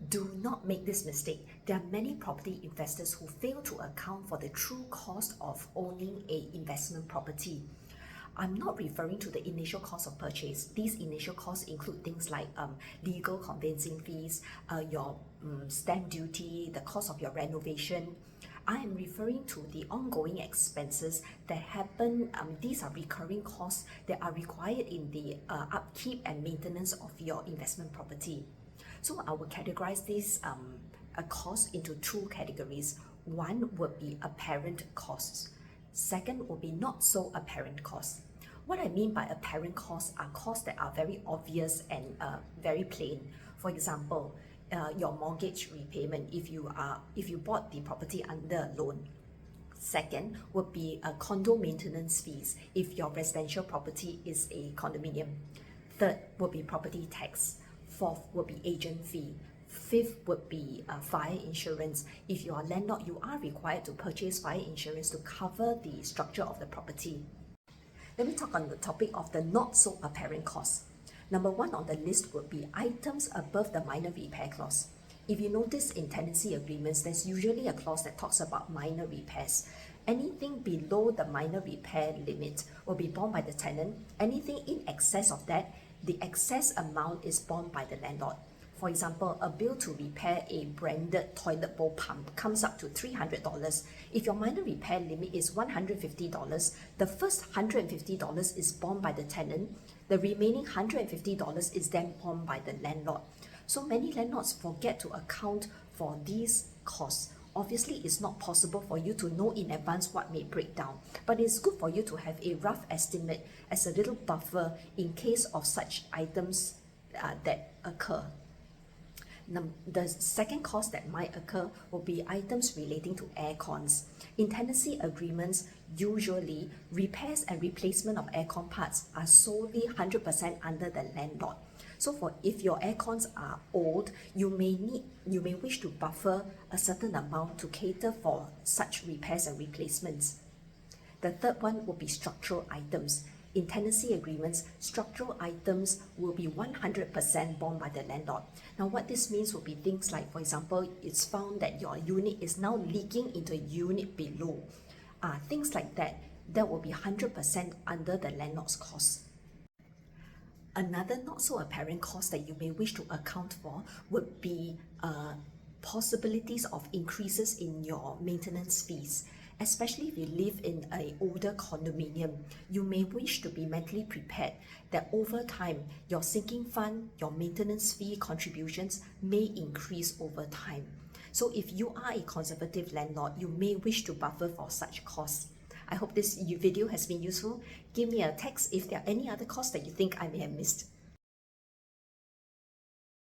Do not make this mistake. There are many property investors who fail to account for the true cost of owning an investment property. I'm not referring to the initial cost of purchase. These initial costs include things like legal conveyancing fees, your stamp duty, the cost of your renovation. I am referring to the ongoing expenses that happen. These are recurring costs that are required in the upkeep and maintenance of your investment property. So I will categorize these costs into two categories. One would be apparent costs. Second will be not so apparent costs. What I mean by apparent costs are costs that are very obvious and very plain. For example, your mortgage repayment if you bought the property under a loan. Second would be condo maintenance fees if your residential property is a condominium. Third would be property tax. Fourth would be agent fee. Fifth would be fire insurance. If you are a landlord, you are required to purchase fire insurance to cover the structure of the property. Let me talk on the topic of the not so apparent costs. Number one on the list would be items above the minor repair clause. If you notice in tenancy agreements, there's usually a clause that talks about minor repairs. Anything below the minor repair limit will be borne by the tenant. Anything in excess of that, the excess amount is borne by the landlord. For example, a bill to repair a branded toilet bowl pump comes up to $300. If your minor repair limit is $150, the first $150 is borne by the tenant. The remaining $150 is then borne by the landlord. So many landlords forget to account for these costs. Obviously, it's not possible for you to know in advance what may break down, but it's good for you to have a rough estimate as a little buffer in case of such items that occur. The second cost that might occur will be items relating to air cons. In tenancy agreements, usually repairs and replacement of aircon parts are solely 100% under the landlord. So if your air cons are old, you may wish to buffer a certain amount to cater for such repairs and replacements. The third one will be structural items. In tenancy agreements, structural items will be 100% borne by the landlord. Now, what this means will be things like, for example, it's found that your unit is now leaking into a unit below. Things like that will be 100% under the landlord's cost. Another not so apparent cost that you may wish to account for would be possibilities of increases in your maintenance fees. Especially if you live in an older condominium, you may wish to be mentally prepared that over time, your sinking fund, your maintenance fee contributions may increase over time. So if you are a conservative landlord, you may wish to buffer for such costs. I hope this video has been useful. Give me a text if there are any other costs that you think I may have missed.